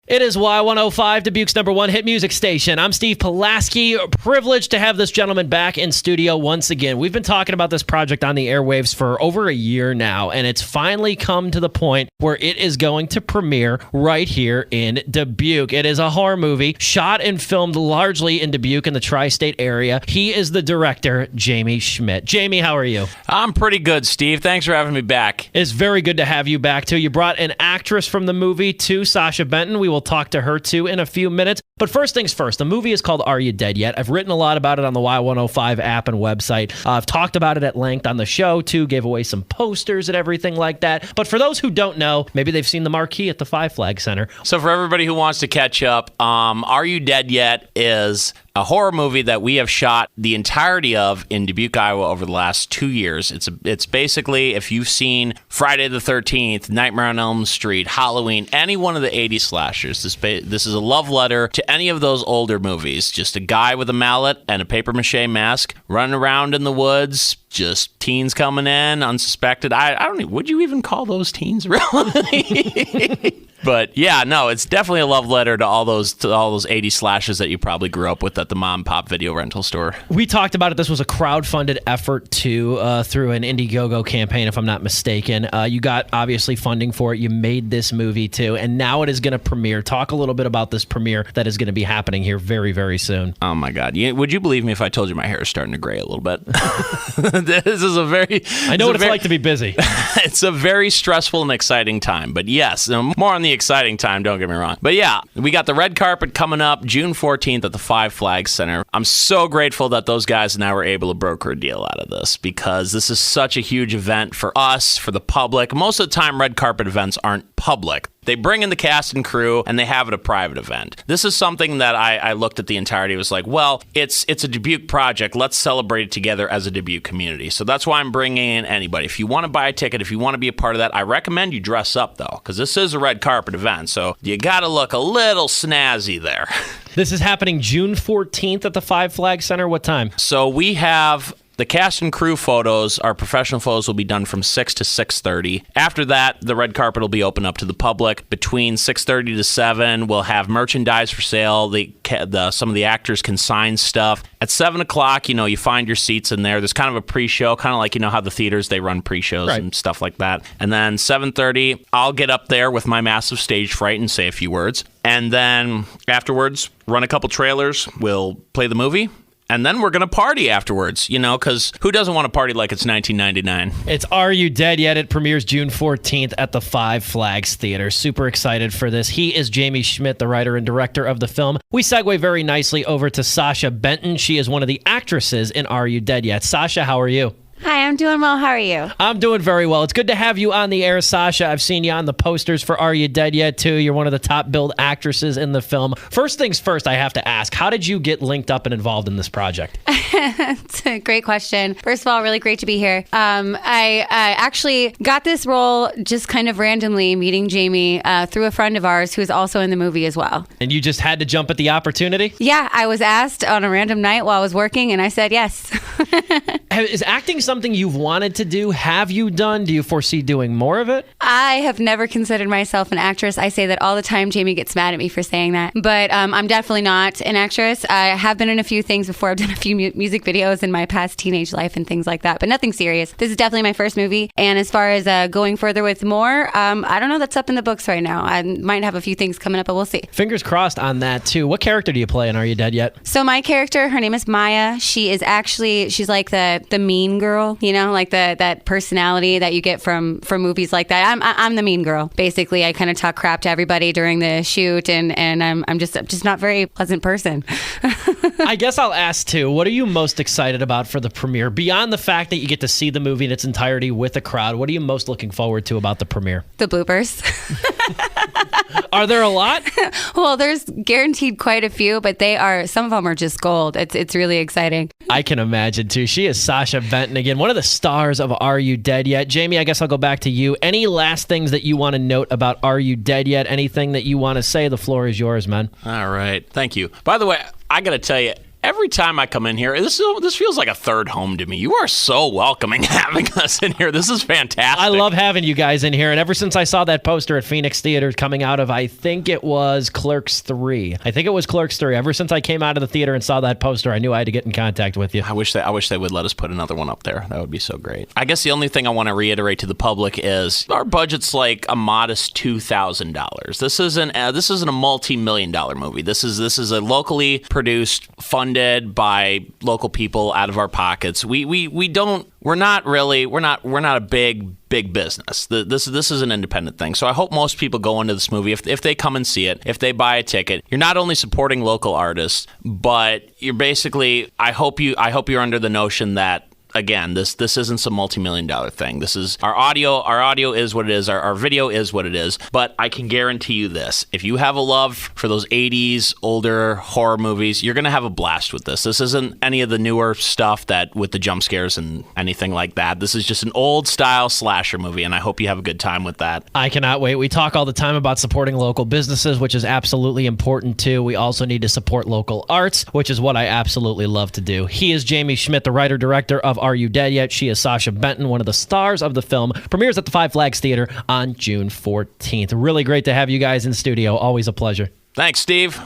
It is Y105, Dubuque's #1 hit music station. I'm Steve Pulaski, privileged to have this gentleman back in studio once again. We've been talking about this project on the airwaves for over a year now, and it's finally come to the point where it is going to premiere right here in Dubuque. It is a horror movie shot and filmed largely in Dubuque in the tri-state area. He is the director, Jayme Schmitt. Jayme, how are you? I'm pretty good, Steve. Thanks for having me back. It's very good to have you back, too. You brought an actress from the movie, too, Sasha Benton. We will talk to her, too, in a few minutes. But first things first, the movie is called Are You Dead Yet? I've written a lot about it on the Y105 app and website. I've talked about it at length on the show, too, gave away some posters and everything like that. But for those who don't know, maybe they've seen the marquee at the Five Flag Center. So for everybody who wants to catch up, Are You Dead Yet is a horror movie that we have shot the entirety of in Dubuque, Iowa over the last 2 years. It's basically, if you've seen Friday the 13th, Nightmare on Elm Street, Halloween, any one of the 80s slashers, this is a love letter to any of those older movies. Just a guy with a mallet and a papier-mâché mask running around in the woods, just teens coming in, unsuspected. I don't know, would you even call those teens, really? But yeah, no, it's definitely a love letter to all those 80s slashers that you probably grew up with at the mom and pop video rental store. We talked about it. This was a crowdfunded effort too, through an Indiegogo campaign, if I'm not mistaken. You got obviously funding for it. You made this movie too, and now it is going to premiere. Talk a little bit about this premiere that is going to be happening here very, very soon. Oh my God! Would you believe me if I told you my hair is starting to gray a little bit? This is a very. I know what it's like to be busy. It's a very stressful and exciting time. But yes, more on the exciting time, don't get me wrong. But yeah, we got the red carpet coming up June 14th at the Five Flags Center. I'm so grateful that those guys and I were able to broker a deal out of this, because this is such a huge event for us, for the public. Most of the time, red carpet events aren't public. They bring in the cast and crew, and they have it a private event. This is something that I looked at the entirety. It was like, well, it's a Dubuque project. Let's celebrate it together as a Dubuque community. So that's why I'm bringing in anybody. If you want to buy a ticket, if you want to be a part of that, I recommend you dress up, though, because this is a red carpet event. So you got to look a little snazzy there. This is happening June 14th at the Five Flag Center. What time? So we have the cast and crew photos, our professional photos, will be done from 6 to 6:30. After that, the red carpet will be open up to the public. Between 6:30 to 7, we'll have merchandise for sale. Some of the actors can sign stuff. At 7 o'clock, you find your seats in there. There's kind of a pre-show, kind of like, how the theaters, they run pre-shows and stuff like that. And then 7:30, I'll get up there with my massive stage fright and say a few words. And then afterwards, run a couple trailers. We'll play the movie. And then we're going to party afterwards, because who doesn't want to party like it's 1999? It's Are You Dead Yet? It premieres June 14th at the Five Flags Theater. Super excited for this. He is Jayme Schmitt, the writer and director of the film. We segue very nicely over to Sasha Benton. She is one of the actresses in Are You Dead Yet? Sasha, how are you? Hi, I'm doing well. How are you? I'm doing very well. It's good to have you on the air, Sasha. I've seen you on the posters for Are You Dead Yet, too? You're one of the top billed actresses in the film. First things first, I have to ask, how did you get linked up and involved in this project? It's a great question. First of all, really great to be here. I actually got this role just kind of randomly, meeting Jayme through a friend of ours who is also in the movie as well. And you just had to jump at the opportunity? Yeah, I was asked on a random night while I was working, and I said yes. Is acting something you've wanted to do? Have you done? Do you foresee doing more of it? I have never considered myself an actress. I say that all the time. Jayme gets mad at me for saying that. But I'm definitely not an actress. I have been in a few things before. I've done a few music videos in my past teenage life and things like that, but nothing serious. This is definitely my first movie. And as far as going further with more, I don't know. That's up in the books right now. I might have a few things coming up, but we'll see. Fingers crossed on that, too. What character do you play in Are You Dead Yet? So my character, her name is Maya. She's like the mean girl, like that personality that you get from movies like that. I'm the mean girl. Basically, I kind of talk crap to everybody during the shoot, and I'm just not a very pleasant person. I guess I'll ask too, what are you most excited about for the premiere? Beyond the fact that you get to see the movie in its entirety with a crowd, what are you most looking forward to about the premiere? The bloopers. Are there a lot? Well, there's guaranteed quite a few, but some of them are just gold. It's really exciting. I can imagine too. She is Sasha Benton again, one of the stars of Are You Dead Yet? Jayme, I guess I'll go back to you. Any last things that you want to note about Are You Dead Yet? Anything that you want to say? The floor is yours, man. All right. Thank you. By the way, I got to tell you, every time I come in here, this feels like a third home to me. You are so welcoming having us in here. This is fantastic. I love having you guys in here. And ever since I saw that poster at Phoenix Theater coming out of, I think it was Clerks 3. Ever since I came out of the theater and saw that poster, I knew I had to get in contact with you. I wish they would let us put another one up there. That would be so great. I guess the only thing I want to reiterate to the public is our budget's like a modest $2,000. This isn't a multi-million-dollar movie. This is a locally produced, funded by local people out of our pockets. We're not a big business. This is an independent thing. So I hope most people go into this movie, if they come and see it, if they buy a ticket, you're not only supporting local artists, but you're basically, I hope you're under the notion that, again, this isn't some multi-million-dollar thing. This is our audio. Our audio is what it is. Our video is what it is. But I can guarantee you this: if you have a love for those '80s older horror movies, you're gonna have a blast with this. This isn't any of the newer stuff that with the jump scares and anything like that. This is just an old style slasher movie, and I hope you have a good time with that. I cannot wait. We talk all the time about supporting local businesses, which is absolutely important too. We also need to support local arts, which is what I absolutely love to do. He is Jayme Schmitt, the writer-director of Are You Dead Yet? She is Sasha Benton, one of the stars of the film. Premieres at the Five Flags Theater on June 14th. Really great to have you guys in studio. Always a pleasure. Thanks, Steve.